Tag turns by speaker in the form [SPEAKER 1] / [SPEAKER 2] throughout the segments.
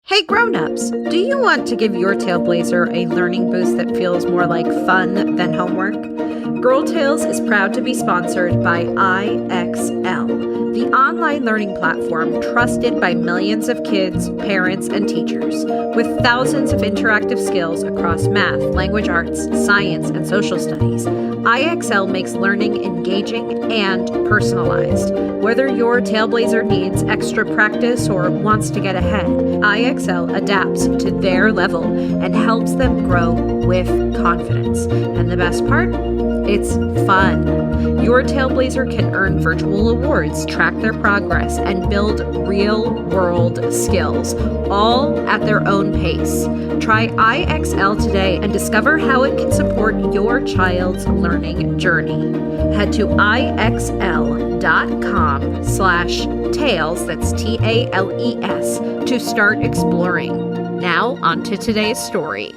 [SPEAKER 1] Hey Grownups, do you want to give your Tailblazer a learning boost that feels more like fun than homework? Girl Tales is proud to be sponsored by IXL, the online learning platform trusted by millions of kids, parents, and teachers. With thousands of interactive skills across math, language arts, science, and social studies, IXL makes learning engaging and personalized. Whether your Tailblazer needs extra practice or wants to get ahead, IXL adapts to their level and helps them grow with confidence. And the best part? It's fun. Your Tailblazer can earn virtual awards, track their progress, and build real-world skills, all at their own pace. Try IXL today and discover how it can support your child's learning journey. Head to IXL.com/tales, that's TALES, to start exploring. Now, on to today's story.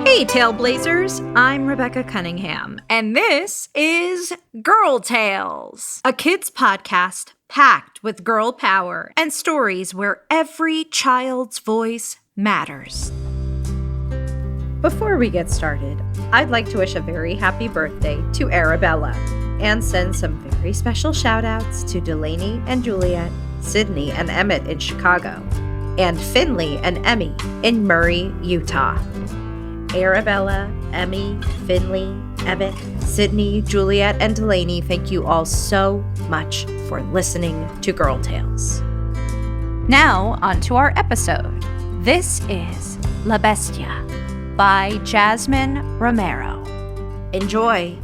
[SPEAKER 1] Hey Tailblazers, I'm Rebecca Cunningham, and this is Girl Tales, a kids podcast packed with girl power and stories where every child's voice matters. Before we get started, I'd like to wish a very happy birthday to Isabella and send some very special shout-outs to Delaney and Juliet, Sydney and Emmett in Chicago, and Finley and Emmy in Murray, Utah. Arabella, Emmy, Finley, Emmett, Sydney, Juliet, and Delaney, thank you all so much for listening to Girl Tales. Now, on to our episode. This is La Bestia by Jasmine Romero. Enjoy!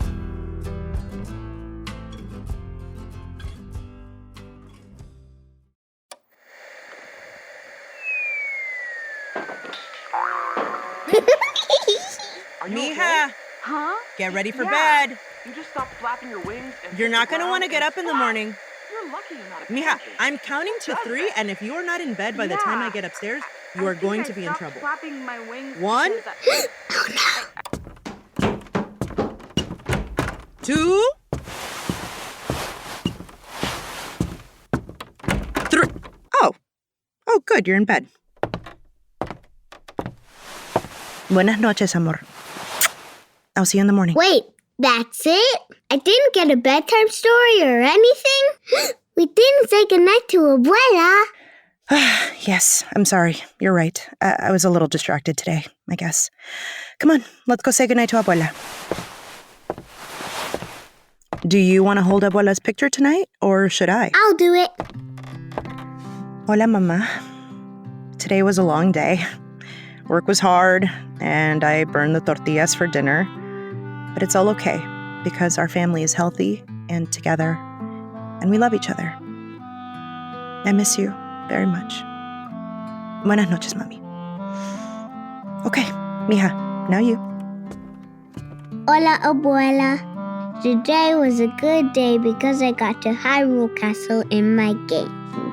[SPEAKER 2] Mija,
[SPEAKER 3] Huh?
[SPEAKER 2] get ready for bed.
[SPEAKER 3] You just stopped flapping your wings and
[SPEAKER 2] You're not going to want to get up in the morning.
[SPEAKER 3] You're lucky you're not a
[SPEAKER 2] Mija,
[SPEAKER 3] pancake.
[SPEAKER 2] I'm counting to 3, and if you are not in bed by the time I get upstairs, you are going to be in trouble.
[SPEAKER 3] Flapping my wings
[SPEAKER 2] 1,
[SPEAKER 3] because
[SPEAKER 2] 2, 3. Oh, good, you're in bed. Buenas noches, amor. I'll see you in the morning.
[SPEAKER 4] Wait, that's it? I didn't get a bedtime story or anything? We didn't say goodnight to Abuela.
[SPEAKER 2] Yes, I'm sorry. You're right. I was a little distracted today, I guess. Come on, let's go say goodnight to Abuela. Do you want to hold Abuela's picture tonight, or should I?
[SPEAKER 4] I'll do it.
[SPEAKER 2] Hola, Mama. Today was a long day. Work was hard, and I burned the tortillas for dinner. But it's all okay, because our family is healthy and together, and we love each other. I miss you very much. Buenas noches, Mami. Okay, Mija, now you.
[SPEAKER 4] Hola, Abuela. Today was a good day because I got to Hyrule Castle in my game.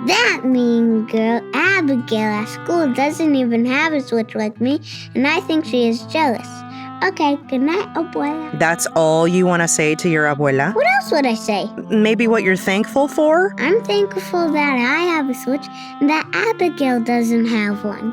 [SPEAKER 4] That mean girl, Abigail, at school doesn't even have a Switch like me, and I think she is jealous. Okay, good night, Abuela.
[SPEAKER 2] That's all you want to say to your abuela?
[SPEAKER 4] What else would I say?
[SPEAKER 2] Maybe what you're thankful for?
[SPEAKER 4] I'm thankful that I have a Switch and that Abigail doesn't have one.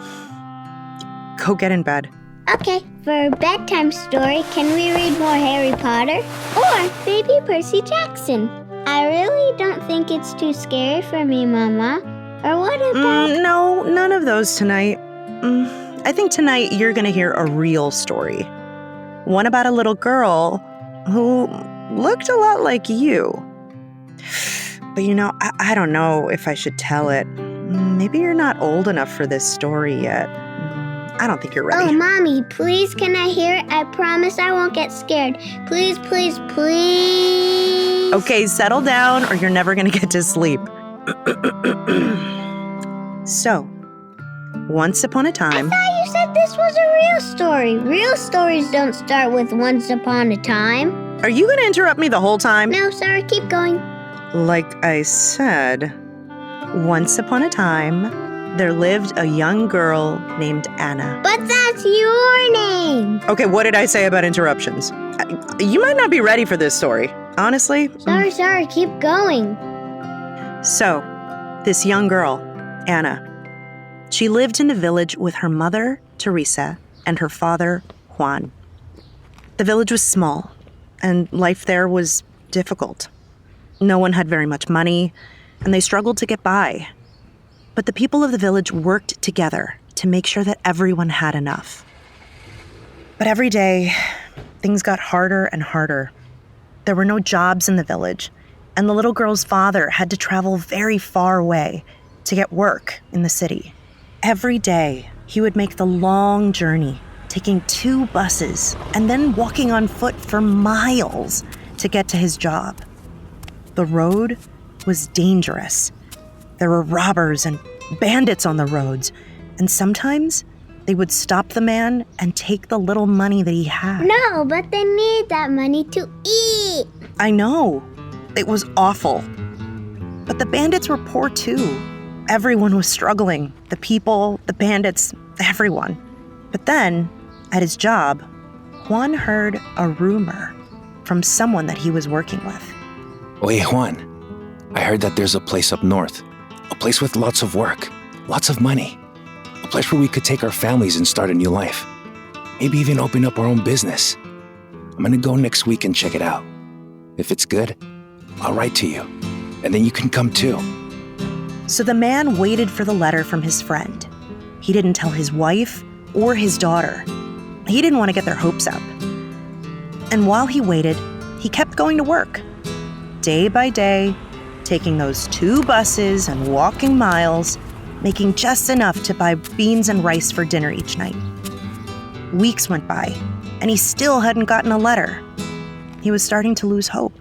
[SPEAKER 2] Go get in bed.
[SPEAKER 4] Okay, for a bedtime story, can we read more Harry Potter? Or maybe Percy Jackson? I really don't think it's too scary for me, Mama. Or what about...
[SPEAKER 2] No, none of those tonight. I think tonight you're going to hear a real story. One about a little girl who looked a lot like you. But I don't know if I should tell it. Maybe you're not old enough for this story yet. I don't think you're ready.
[SPEAKER 4] Oh, Mommy, please, can I hear it? I promise I won't get scared. Please, please, please.
[SPEAKER 2] Okay, settle down or you're never going to get to sleep. So, once upon a time...
[SPEAKER 4] I thought you said this was a real story. Real stories don't start with once upon a time.
[SPEAKER 2] Are you going to interrupt me the whole time?
[SPEAKER 4] No, sorry, keep going.
[SPEAKER 2] Like I said, once upon a time, there lived a young girl named Anna.
[SPEAKER 4] But that's your name.
[SPEAKER 2] Okay, what did I say about interruptions? You might not be ready for this story. Honestly.
[SPEAKER 4] Sorry, keep going.
[SPEAKER 2] So, this young girl, Anna. She lived in a village with her mother, Teresa, and her father, Juan. The village was small, and life there was difficult. No one had very much money, and they struggled to get by. But the people of the village worked together to make sure that everyone had enough. But every day, things got harder and harder. There were no jobs in the village, and the little girl's father had to travel very far away to get work in the city. Every day, he would make the long journey, taking 2 buses and then walking on foot for miles to get to his job. The road was dangerous. There were robbers and bandits on the roads, and sometimes they would stop the man and take the little money that he had.
[SPEAKER 4] No, but they need that money to eat.
[SPEAKER 2] I know. It was awful. But the bandits were poor too. Everyone was struggling. The people, the bandits, everyone. But then, at his job, Juan heard a rumor from someone that he was working with.
[SPEAKER 5] Oye, Juan, I heard that there's a place up north. A place with lots of work, lots of money. A place where we could take our families and start a new life. Maybe even open up our own business. I'm gonna go next week and check it out. If it's good, I'll write to you, and then you can come too.
[SPEAKER 2] So the man waited for the letter from his friend. He didn't tell his wife or his daughter. He didn't want to get their hopes up. And while he waited, he kept going to work. Day by day, taking those 2 buses and walking miles, making just enough to buy beans and rice for dinner each night. Weeks went by, and he still hadn't gotten a letter. He was starting to lose hope.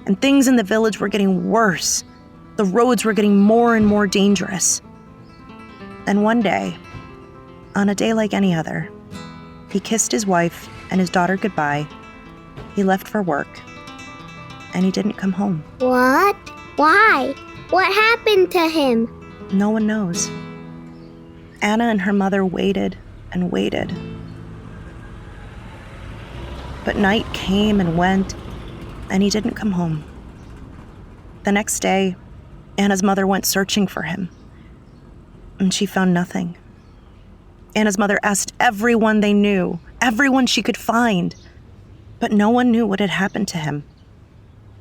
[SPEAKER 2] And things in the village were getting worse. The roads were getting more and more dangerous. Then one day, on a day like any other, he kissed his wife and his daughter goodbye. He left for work, and he didn't come home.
[SPEAKER 4] What? Why? What happened to him?
[SPEAKER 2] No one knows. Anna and her mother waited and waited. But night came and went, and he didn't come home. The next day, Anna's mother went searching for him, and she found nothing. Anna's mother asked everyone they knew, everyone she could find, but no one knew what had happened to him.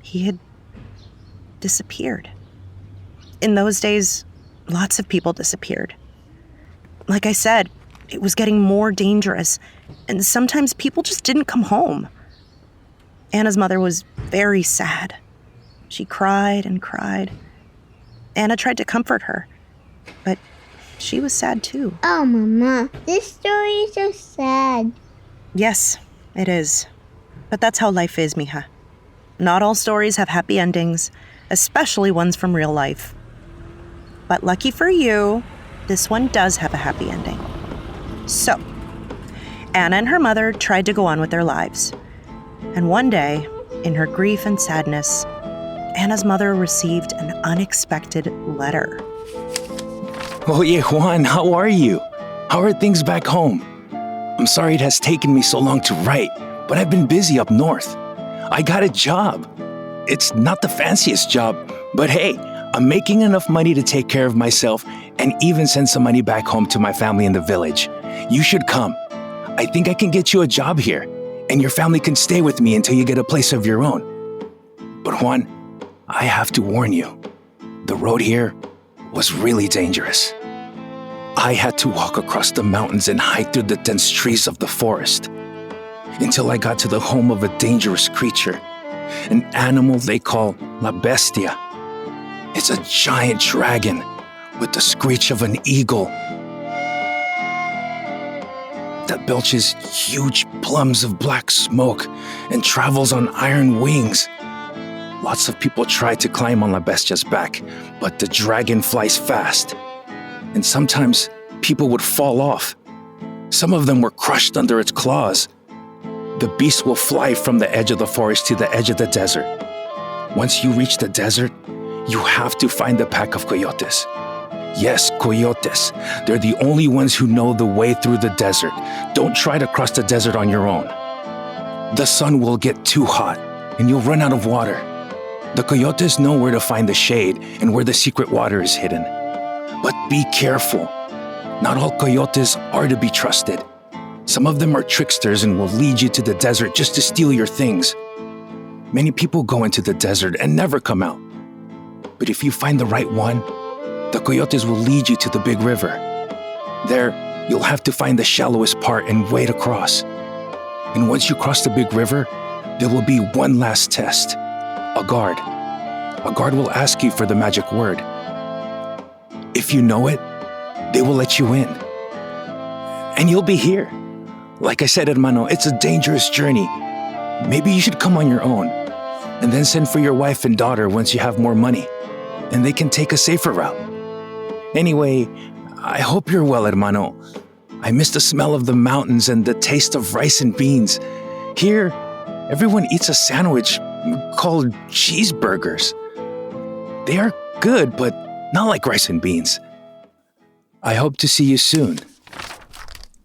[SPEAKER 2] He had disappeared. In those days, lots of people disappeared. Like I said, it was getting more dangerous, and sometimes people just didn't come home. Anna's mother was very sad. She cried and cried. Anna tried to comfort her, but she was sad too.
[SPEAKER 4] Oh, Mama, this story is so sad.
[SPEAKER 2] Yes, it is. But that's how life is, mija. Not all stories have happy endings, especially ones from real life. But lucky for you, this one does have a happy ending. So, Anna and her mother tried to go on with their lives. And one day, in her grief and sadness, Anna's mother received an unexpected letter.
[SPEAKER 5] Oye, Juan, how are you? How are things back home? I'm sorry it has taken me so long to write, but I've been busy up north. I got a job. It's not the fanciest job, but hey, I'm making enough money to take care of myself and even send some money back home to my family in the village. You should come. I think I can get you a job here, and your family can stay with me until you get a place of your own. But Juan, I have to warn you, the road here was really dangerous. I had to walk across the mountains and hike through the dense trees of the forest until I got to the home of a dangerous creature, an animal they call La Bestia. It's a giant dragon with the screech of an eagle that belches huge plumes of black smoke and travels on iron wings. Lots of people try to climb on La Bestia's back, but the dragon flies fast. And sometimes people would fall off. Some of them were crushed under its claws. The beast will fly from the edge of the forest to the edge of the desert. Once you reach the desert, you have to find a pack of coyotes. Yes, coyotes. They're the only ones who know the way through the desert. Don't try to cross the desert on your own. The sun will get too hot, and you'll run out of water. The Coyotes know where to find the shade and where the secret water is hidden. But be careful. Not all coyotes are to be trusted. Some of them are tricksters and will lead you to the desert just to steal your things. Many people go into the desert and never come out. But if you find the right one, the coyotes will lead you to the big river. There, you'll have to find the shallowest part and wade across. And once you cross the big river, there will be one last test. A guard. A guard will ask you for the magic word. If you know it, they will let you in. And you'll be here. Like I said, hermano, it's a dangerous journey. Maybe you should come on your own, and then send for your wife and daughter once you have more money, and they can take a safer route. Anyway, I hope you're well, hermano. I miss the smell of the mountains and the taste of rice and beans. Here, everyone eats a sandwich called cheeseburgers. They are good, but not like rice and beans. I hope to see you soon.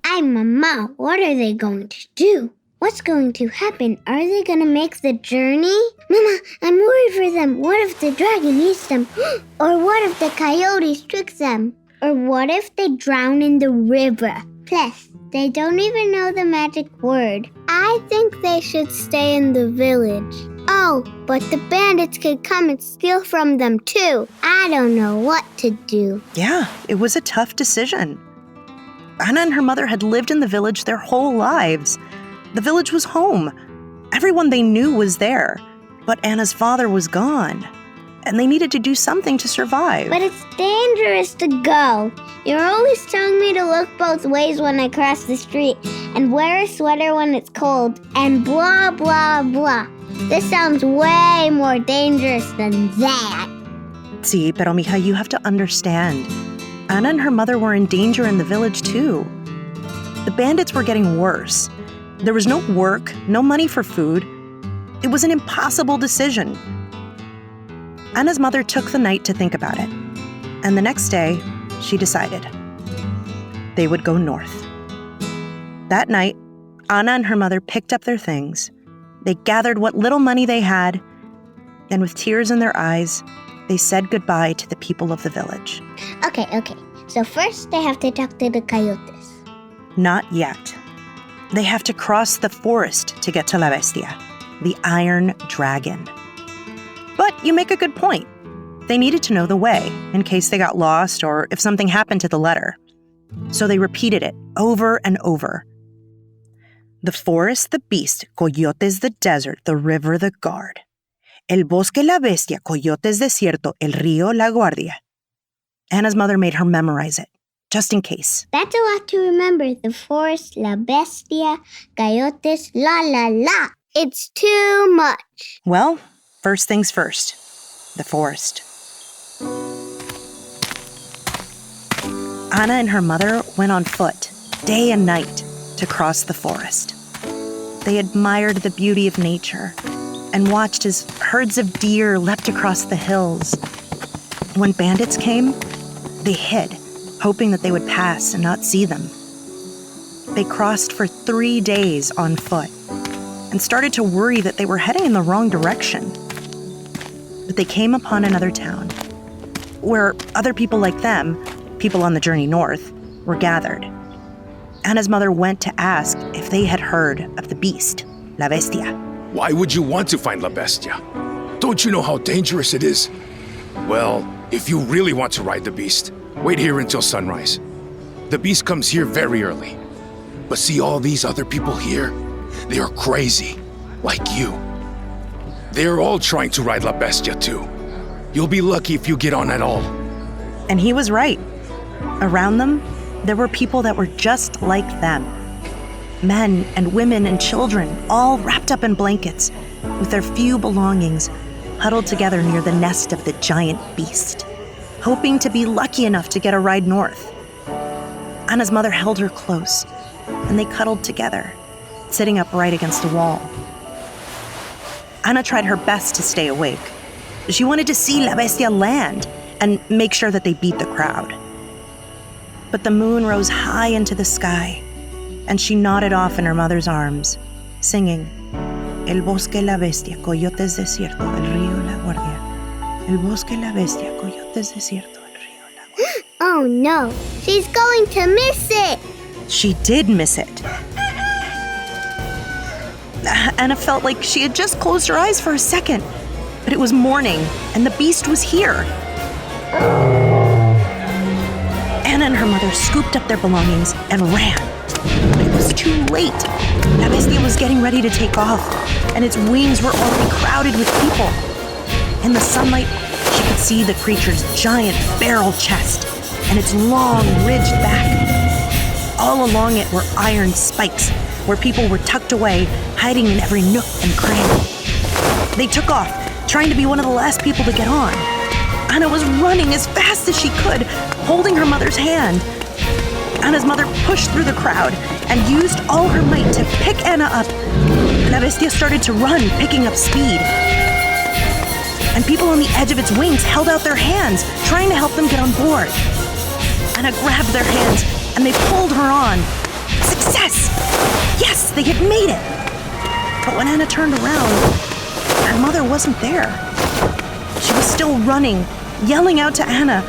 [SPEAKER 4] Ay, Mama, what are they going to do? What's going to happen? Are they going to make the journey? Mama, I'm worried for them. What if the dragon eats them? Or what if the coyotes trick them? Or what if they drown in the river? Plus, they don't even know the magic word. I think they should stay in the village. Oh, but the bandits could come and steal from them too. I don't know what to do.
[SPEAKER 2] Yeah, it was a tough decision. Anna and her mother had lived in the village their whole lives. The village was home. Everyone they knew was there. But Anna's father was gone, and they needed to do something to survive.
[SPEAKER 4] But it's dangerous to go. You're always telling me to look both ways when I cross the street and wear a sweater when it's cold and blah, blah, blah. This sounds way more dangerous than that.
[SPEAKER 2] Sí, pero mija, you have to understand. Anna and her mother were in danger in the village too. The bandits were getting worse. There was no work, no money for food. It was an impossible decision. Anna's mother took the night to think about it. And the next day, she decided they would go north. That night, Anna and her mother picked up their things. They gathered what little money they had, and with tears in their eyes, they said goodbye to the people of the village.
[SPEAKER 4] Okay. So first they have to talk to the coyotes.
[SPEAKER 2] Not yet. They have to cross the forest to get to La Bestia, the Iron Dragon. But you make a good point. They needed to know the way in case they got lost or if something happened to the letter. So they repeated it over and over. The forest, the beast, Coyotes, the desert, the river, the guard. El bosque, la bestia, Coyotes, desierto, el río, la guardia. Anna's mother made her memorize it, just in case.
[SPEAKER 4] That's a lot to remember. The forest, la bestia, coyotes, la la la. It's too much.
[SPEAKER 2] Well, first things first. The forest. Anna and her mother went on foot, day and night, to cross the forest. They admired the beauty of nature and watched as herds of deer leapt across the hills. When bandits came, they hid, hoping that they would pass and not see them. They crossed for 3 days on foot and started to worry that they were heading in the wrong direction. But they came upon another town where other people like them, people on the journey north, were gathered. Anna's mother went to ask if they had heard of the beast, La Bestia.
[SPEAKER 5] Why would you want to find La Bestia? Don't you know how dangerous it is? Well, if you really want to ride the beast, wait here until sunrise. The beast comes here very early. But see all these other people here? They are crazy, like you. They are all trying to ride La Bestia too. You'll be lucky if you get on at all.
[SPEAKER 2] And he was right. Around them, there were people that were just like them. Men and women and children, all wrapped up in blankets, with their few belongings, huddled together near the nest of the giant beast, hoping to be lucky enough to get a ride north. Anna's mother held her close, and they cuddled together, sitting upright against a wall. Anna tried her best to stay awake. She wanted to see La Bestia land and make sure that they beat the crowd. But the moon rose high into the sky, and she nodded off in her mother's arms, singing, El bosque, la bestia, coyotes, desierto, el río, la guardia. El Bosque, la Bestia, Coyotes, Desierto, el río, la...
[SPEAKER 4] Oh no, she's going to miss it!
[SPEAKER 2] She did miss it. Anna felt like she had just closed her eyes for a second, but it was morning, and the beast was here. Anna and her mother scooped up their belongings and ran. But it was too late. La Bestia was getting ready to take off, and its wings were already crowded with people. In the sunlight, she could see the creature's giant barrel chest and its long, ridged back. All along it were iron spikes, where people were tucked away, hiding in every nook and cranny. They took off, trying to be one of the last people to get on. Anna was running as fast as she could, holding her mother's hand. Anna's mother pushed through the crowd and used all her might to pick Anna up. La Bestia started to run, picking up speed. And people on the edge of its wings held out their hands, trying to help them get on board. Anna grabbed their hands and they pulled her on. Success! Yes, they had made it! But when Anna turned around, her mother wasn't there. She was still running, yelling out to Anna.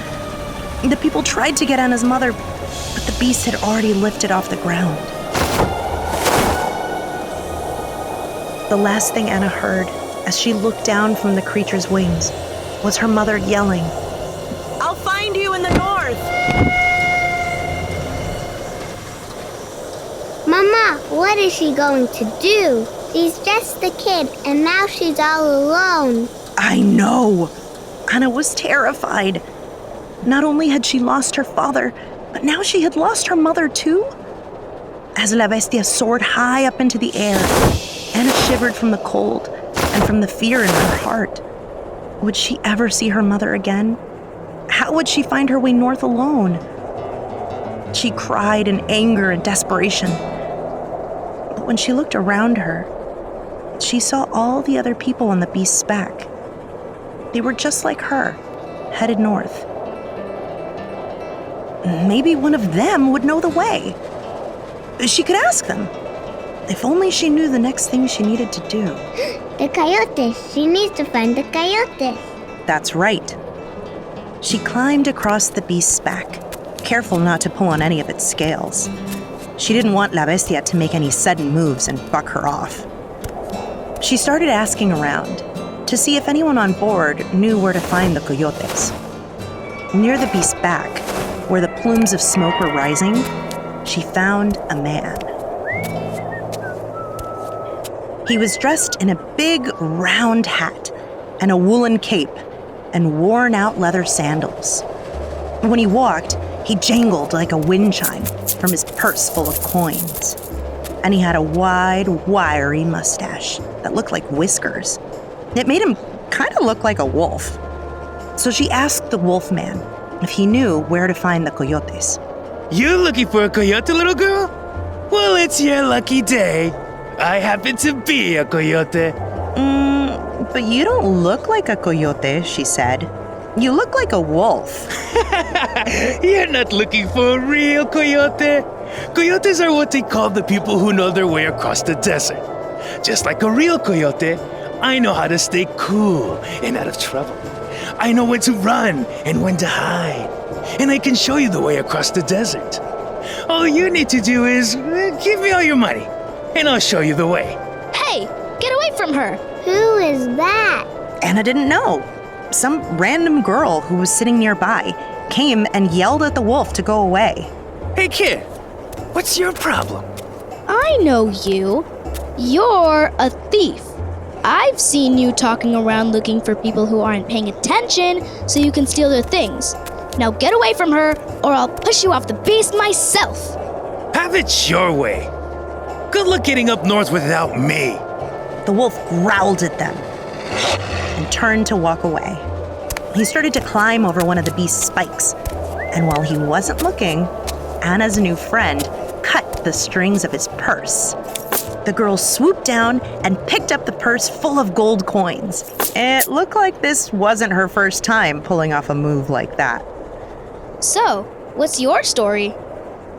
[SPEAKER 2] The people tried to get Anna's mother, but the beast had already lifted off the ground. The last thing Anna heard, as she looked down from the creature's wings, was her mother yelling, "I'll find you in the north!"
[SPEAKER 4] Mama, what is she going to do? She's just a kid, and now she's all alone.
[SPEAKER 2] I know! Anna was terrified. Not only had she lost her father, but now she had lost her mother too. As La Bestia soared high up into the air, Anna shivered from the cold and from the fear in her heart. Would she ever see her mother again? How would she find her way north alone? She cried in anger and desperation. But when she looked around her, she saw all the other people on the beast's back. They were just like her, headed north. Maybe one of them would know the way. She could ask them. If only she knew the next thing she needed to do.
[SPEAKER 4] The coyotes. She needs to find the coyotes.
[SPEAKER 2] That's right. She climbed across the beast's back, careful not to pull on any of its scales. She didn't want La Bestia to make any sudden moves and buck her off. She started asking around to see if anyone on board knew where to find the coyotes. Near the beast's back, where the plumes of smoke were rising, she found a man. He was dressed in a big, round hat and a woolen cape and worn-out leather sandals. When he walked, he jangled like a wind chime from his purse full of coins. And he had a wide, wiry mustache that looked like whiskers. It made him kind of look like a wolf. So she asked the wolf man if he knew where to find the coyotes.
[SPEAKER 5] You're looking for a coyote, little girl? Well, it's your lucky day. I happen to be a coyote.
[SPEAKER 2] But you don't look like a coyote, she said. You look like a wolf.
[SPEAKER 5] You're not looking for a real coyote. Coyotes are what they call the people who know their way across the desert. Just like a real coyote, I know how to stay cool and out of trouble. I know when to run and when to hide. And I can show you the way across the desert. All you need to do is give me all your money, and I'll show you the way.
[SPEAKER 6] Hey, get away from her!
[SPEAKER 4] Who is that?
[SPEAKER 2] Anna didn't know. Some random girl who was sitting nearby came and yelled at the wolf to go away.
[SPEAKER 5] Hey kid, what's your problem?
[SPEAKER 6] I know you. You're a thief. I've seen you talking around looking for people who aren't paying attention so you can steal their things. Now get away from her or I'll push you off the beast myself.
[SPEAKER 5] Have it your way. Good luck getting up north without me.
[SPEAKER 2] The wolf growled at them and turned to walk away. He started to climb over one of the beast's spikes, and while he wasn't looking, Anna's new friend cut the strings of his purse. The girl swooped down and picked up the purse full of gold coins. It looked like this wasn't her first time pulling off a move like that.
[SPEAKER 6] So, what's your story?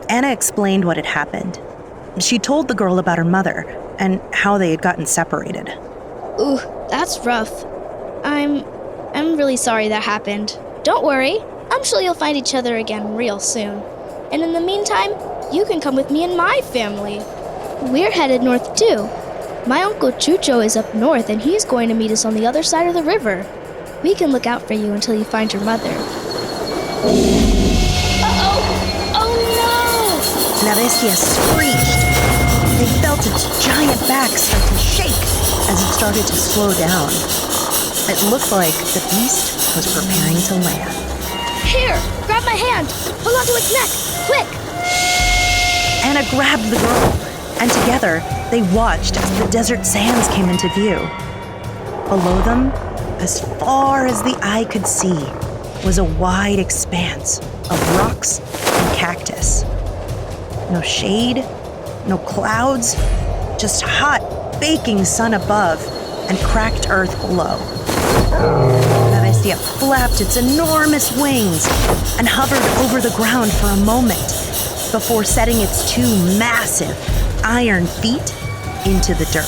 [SPEAKER 2] Anna explained what had happened. She told the girl about her mother and how they had gotten separated.
[SPEAKER 6] Ooh, that's rough. I'm I'm really sorry that happened. Don't worry, I'm sure you'll find each other again real soon. And in the meantime, you can come with me and my family. We're headed north too. My Uncle Chucho is up north and he's going to meet us on the other side of the river. We can look out for you until you find your mother. Uh-oh! Oh no!
[SPEAKER 2] La Bestia screeched. They felt its giant back start to shake as it started to slow down. It looked like the beast was preparing to land.
[SPEAKER 6] Here! Grab my hand! Hold on to its neck! Quick!
[SPEAKER 2] Anna grabbed the girl, and together they watched as the desert sands came into view. Below them, as far as the eye could see, was a wide expanse of rocks and cactus. No shade, no clouds, just hot, baking sun above and cracked earth below. La Bestia flapped its enormous wings and hovered over the ground for a moment before setting its two massive iron feet into the dirt.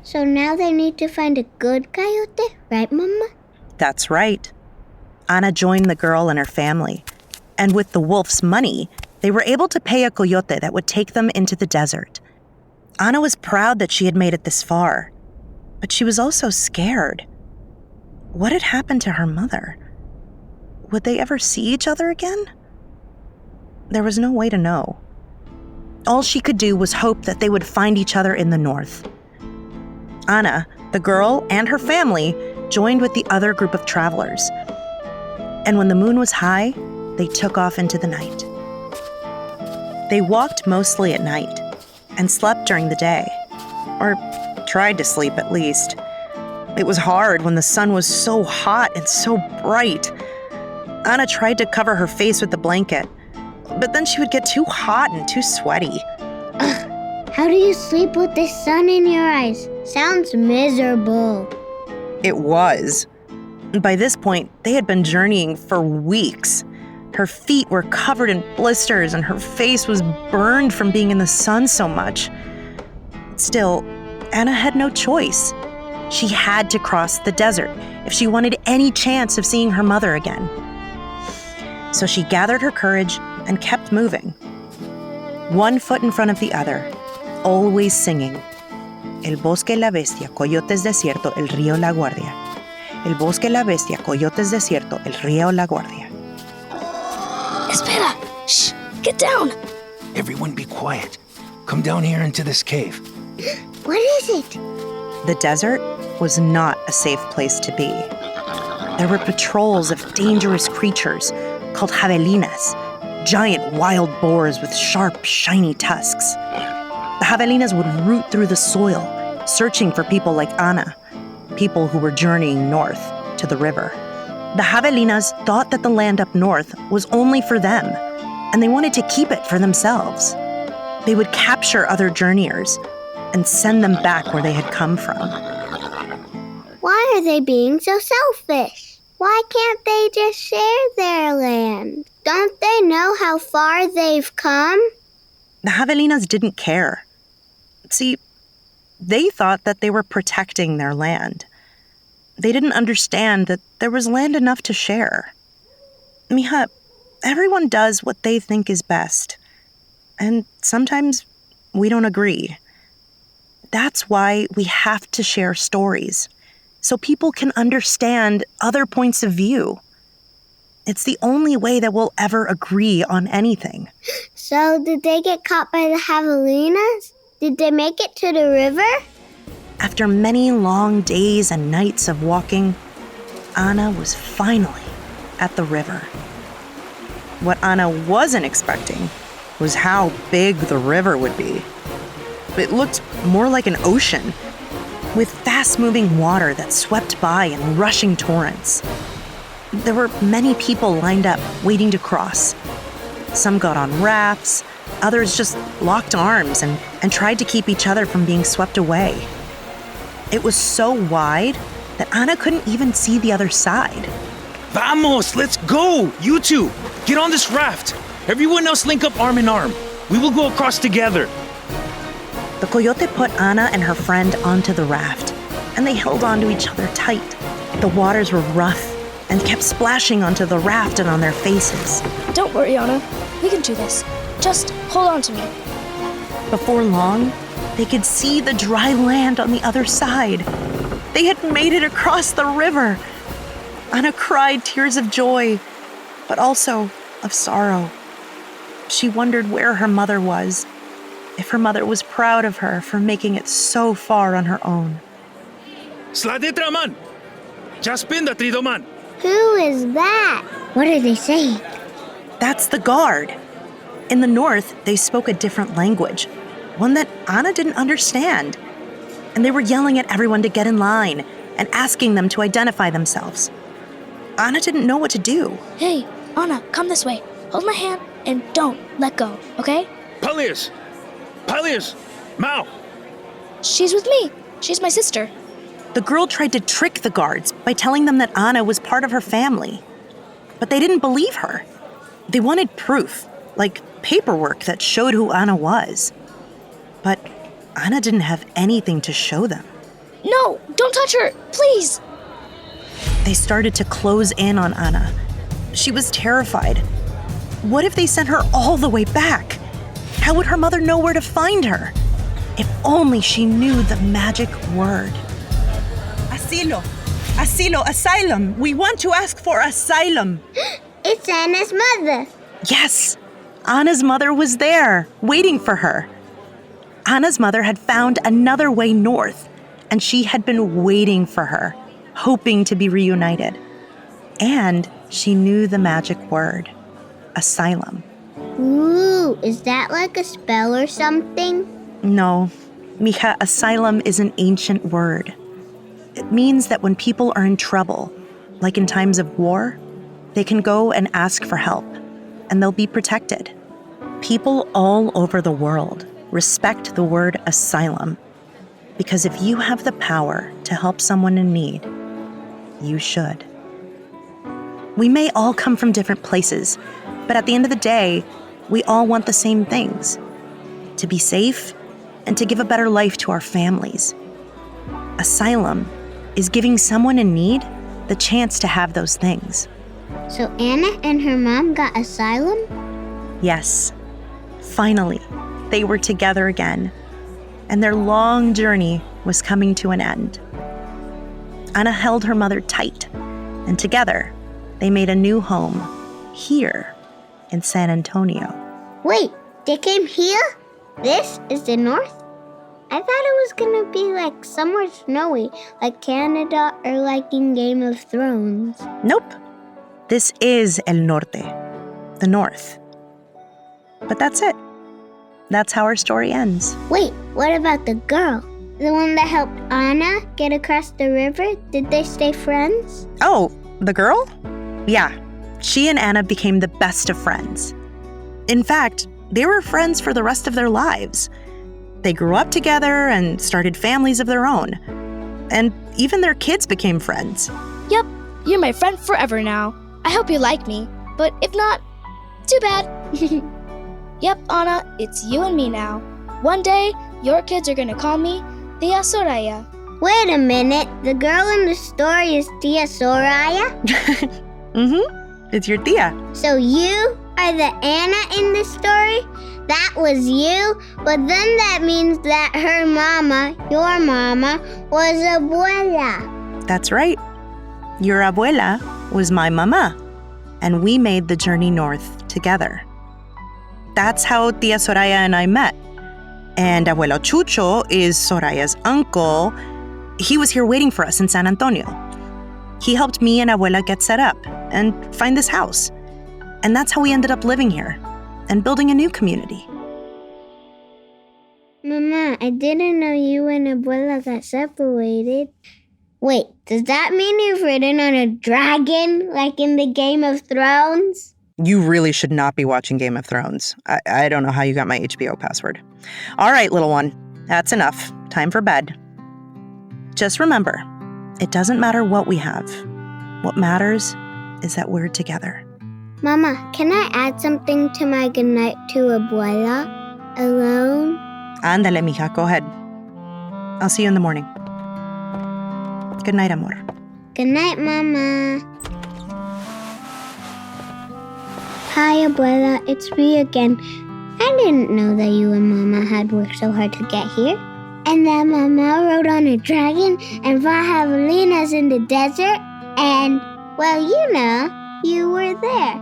[SPEAKER 4] So now they need to find a good coyote, right, Mama?
[SPEAKER 2] That's right. Anna joined the girl and her family, and with the wolf's money, they were able to pay a coyote that would take them into the desert. Anna was proud that she had made it this far, but she was also scared. What had happened to her mother? Would they ever see each other again? There was no way to know. All she could do was hope that they would find each other in the north. Anna, the girl, and her family joined with the other group of travelers. And when the moon was high, they took off into the night. They walked mostly at night and slept during the day, or tried to sleep at least. It was hard when the sun was so hot and so bright. Anna tried to cover her face with the blanket, but then she would get too hot and too sweaty.
[SPEAKER 4] How do you sleep with the sun in your eyes? Sounds miserable.
[SPEAKER 2] It was. By this point, they had been journeying for weeks. Her feet were covered in blisters and her face was burned from being in the sun so much. Still, Anna had no choice. She had to cross the desert if she wanted any chance of seeing her mother again. So she gathered her courage and kept moving. One foot in front of the other, always singing. El Bosque, la Bestia, Coyotes, Desierto, el Río, la Guardia. El Bosque, la Bestia, Coyotes, Desierto, el Río, la Guardia.
[SPEAKER 6] Espera! Shh! Get down!
[SPEAKER 5] Everyone be quiet. Come down here into this cave.
[SPEAKER 4] What is it?
[SPEAKER 2] The desert was not a safe place to be. There were patrols of dangerous creatures called javelinas, giant wild boars with sharp, shiny tusks. The javelinas would root through the soil, searching for people like Anna, people who were journeying north to the river. The javelinas thought that the land up north was only for them, and they wanted to keep it for themselves. They would capture other journeyers and send them back where they had come from.
[SPEAKER 4] Why are they being so selfish? Why can't they just share their land? Don't they know how far they've come?
[SPEAKER 2] The javelinas didn't care. See, they thought that they were protecting their land. They didn't understand that there was land enough to share. Mija, everyone does what they think is best. And sometimes we don't agree. That's why we have to share stories, so people can understand other points of view. It's the only way that we'll ever agree on anything.
[SPEAKER 4] So did they get caught by the javelinas? Did they make it to the river?
[SPEAKER 2] After many long days and nights of walking, Anna was finally at the river. What Anna wasn't expecting was how big the river would be. It looked more like an ocean, with fast-moving water that swept by in rushing torrents. There were many people lined up, waiting to cross. Some got on rafts, others just locked arms and tried to keep each other from being swept away. It was so wide that Anna couldn't even see the other side.
[SPEAKER 5] Vamos, let's go! You two, get on this raft. Everyone else link up arm in arm. We will go across together.
[SPEAKER 2] The coyote put Ana and her friend onto the raft, and they held onto each other tight. The waters were rough and kept splashing onto the raft and on their faces.
[SPEAKER 6] Don't worry, Anna. We can do this. Just hold on to me.
[SPEAKER 2] Before long, they could see the dry land on the other side. They had made it across the river. Ana cried tears of joy, but also of sorrow. She wondered where her mother was, if her mother was proud of her for making it so far on her own.
[SPEAKER 5] Sladitra man! Jasmine da trido man!
[SPEAKER 4] Who is that? What are they saying?
[SPEAKER 2] That's the guard. In the north, they spoke a different language, one that Ana didn't understand. And they were yelling at everyone to get in line and asking them to identify themselves. Ana didn't know what to do.
[SPEAKER 6] Hey, Anna, come this way. Hold my hand and don't let go, okay?
[SPEAKER 5] Palias! Palias! Mao!
[SPEAKER 6] She's with me. She's my sister.
[SPEAKER 2] The girl tried to trick the guards by telling them that Ana was part of her family. But they didn't believe her. They wanted proof, like paperwork that showed who Ana was. But Ana didn't have anything to show them.
[SPEAKER 6] No, don't touch her, please.
[SPEAKER 2] They started to close in on Ana. She was terrified. What if they sent her all the way back? How would her mother know where to find her? If only she knew the magic word. Asilo! Asilo! Asylum! We want to ask for asylum!
[SPEAKER 4] It's Anna's mother.
[SPEAKER 2] Yes! Ana's mother was there, waiting for her. Ana's mother had found another way north, and she had been waiting for her, hoping to be reunited. And she knew the magic word, asylum.
[SPEAKER 4] Ooh, is that like a spell or something?
[SPEAKER 2] No, mija, asylum is an ancient word. It means that when people are in trouble, like in times of war, they can go and ask for help, and they'll be protected. People all over the world respect the word asylum, because if you have the power to help someone in need, you should. We may all come from different places, but at the end of the day, we all want the same things: to be safe and to give a better life to our families. Asylum is giving someone in need the chance to have those things.
[SPEAKER 4] So Anna and her mom got asylum?
[SPEAKER 2] Yes, finally, they were together again, and their long journey was coming to an end. Ana held her mother tight, and together, they made a new home here in San Antonio.
[SPEAKER 4] Wait, they came here? This is the north? I thought it was gonna be like somewhere snowy, like Canada or like in Game of Thrones.
[SPEAKER 2] Nope. This is El Norte, the north. But that's it. That's how our story ends.
[SPEAKER 4] Wait, what about the girl? The one that helped Anna get across the river? Did they stay friends?
[SPEAKER 2] Oh, the girl? Yeah, she and Ana became the best of friends. In fact, they were friends for the rest of their lives. They grew up together and started families of their own. And even their kids became friends.
[SPEAKER 6] Yep, you're my friend forever now. I hope you like me, but if not, too bad. Yep, Anna, it's you and me now. One day, your kids are gonna call me Tia Soraya.
[SPEAKER 4] Wait a minute, the girl in the story is Tia Soraya?
[SPEAKER 2] It's your tia.
[SPEAKER 4] So you are the Anna in the story? That was you? But then that means that her mama, your mama, was abuela.
[SPEAKER 2] That's right. Your abuela was my mama, and we made the journey north together. That's how Tia Soraya and I met. And Abuelo Chucho is Soraya's uncle. He was here waiting for us in San Antonio. He helped me and Abuela get set up and find this house. And that's how we ended up living here and building a new community.
[SPEAKER 4] Mama, I didn't know you and abuela got separated. Wait, does that mean you've ridden on a dragon like in the Game of Thrones?
[SPEAKER 2] You really should not be watching Game of Thrones. I don't know how you got my HBO password. All right, little one, that's enough. Time for bed. Just remember, it doesn't matter what we have. What matters is that we're together.
[SPEAKER 4] Mama, can I add something to my goodnight to abuela? Alone?
[SPEAKER 2] Ándale, mija, go ahead. I'll see you in the morning. Good night, amor.
[SPEAKER 4] Good night, Mama. Hi, Abuela. It's me again. I didn't know that you and Mama had worked so hard to get here. And that Mama rode on a dragon and fought javelinas in the desert. And, well, you were there.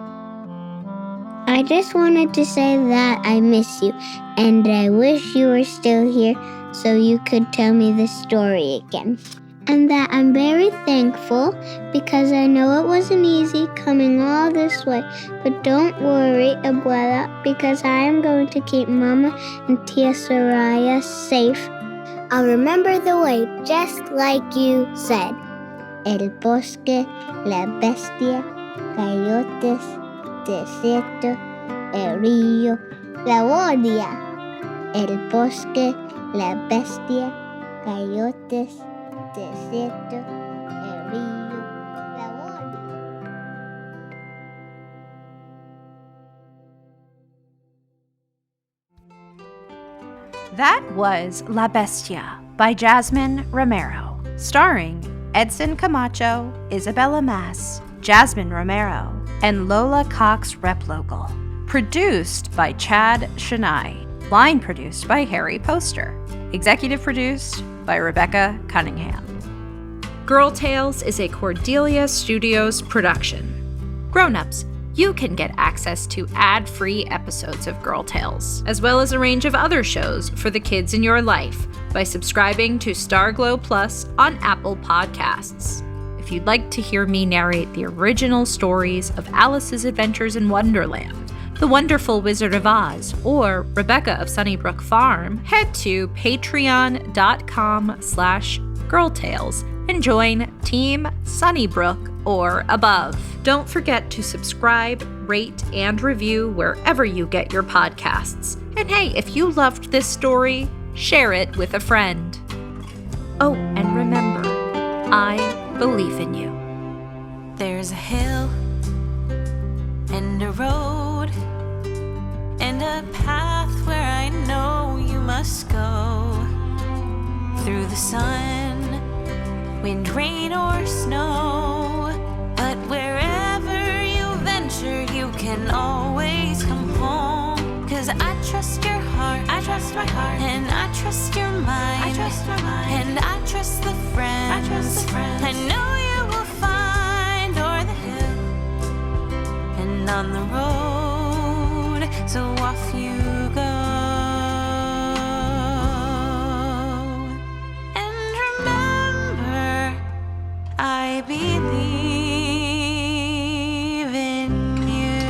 [SPEAKER 4] I just wanted to say that I miss you. And I wish you were still here so you could tell me the story again. And that I'm very thankful because I know it wasn't easy coming all this way. But don't worry, Abuela, because I am going to keep Mama and Tia Soraya safe. I'll remember the way, just like you said. El Bosque, la Bestia, Coyotes, Desierto, el Río, la Guardia. El Bosque, la Bestia, Coyotes, Desierto, el Río, la Guardia.
[SPEAKER 1] That was La Bestia by Jasmine Romero, starring Edson Camacho, Isabella Mas, Jasmine Romero, and Lola Cox Replogal. Produced by Chad Chenail. Line produced by Harry Poster. Executive produced by Rebecca Cunningham. Girl Tales is a Cordelia Studios production. Grownups, you can get access to ad-free episodes of Girl Tales, as well as a range of other shows for the kids in your life by subscribing to Starglow Plus on Apple Podcasts. If you'd like to hear me narrate the original stories of Alice's Adventures in Wonderland, The Wonderful Wizard of Oz, or Rebecca of Sunnybrook Farm, head to patreon.com/girltales and join Team Sunnybrook or above. Don't forget to subscribe, rate, and review wherever you get your podcasts. And hey, if you loved this story, share it with a friend. Oh, and remember, I believe in you.
[SPEAKER 7] There's a hill and a road and a path where I know you must go. Through the sun, wind, rain, or snow. But wherever you venture, you can always come home. 'Cause I trust your heart, I trust my heart, and I trust your mind, I trust my mind, and I trust the friends, I trust the friends I know you will find o'er the hill and on the road. So off you go. And remember, I believe in you.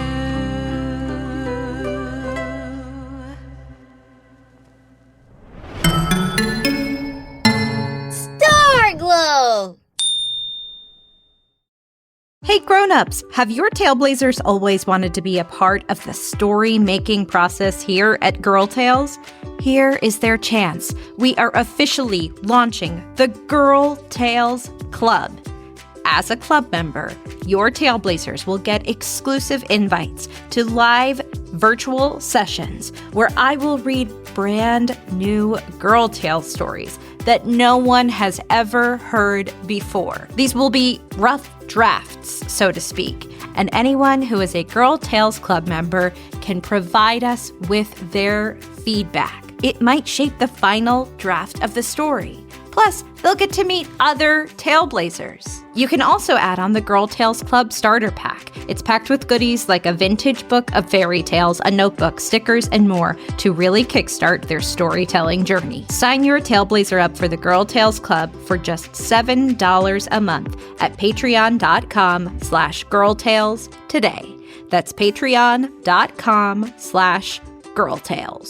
[SPEAKER 4] Starglow!
[SPEAKER 1] Hey grown-ups, have your Tailblazers always wanted to be a part of the story-making process here at Girl Tales? Here is their chance. We are officially launching the Girl Tales Club. As a club member, your Tailblazers will get exclusive invites to live virtual sessions where I will read brand new Girl Tales stories that no one has ever heard before. These will be rough drafts, so to speak, and anyone who is a Girl Tales Club member can provide us with their feedback. It might shape the final draft of the story. Plus, they'll get to meet other Tailblazers. You can also add on the Girl Tales Club starter pack. It's packed with goodies like a vintage book of fairy tales, a notebook, stickers, and more to really kickstart their storytelling journey. Sign your Tailblazer up for the Girl Tales Club for just $7 a month at patreon.com/girltales today. That's patreon.com/girltales.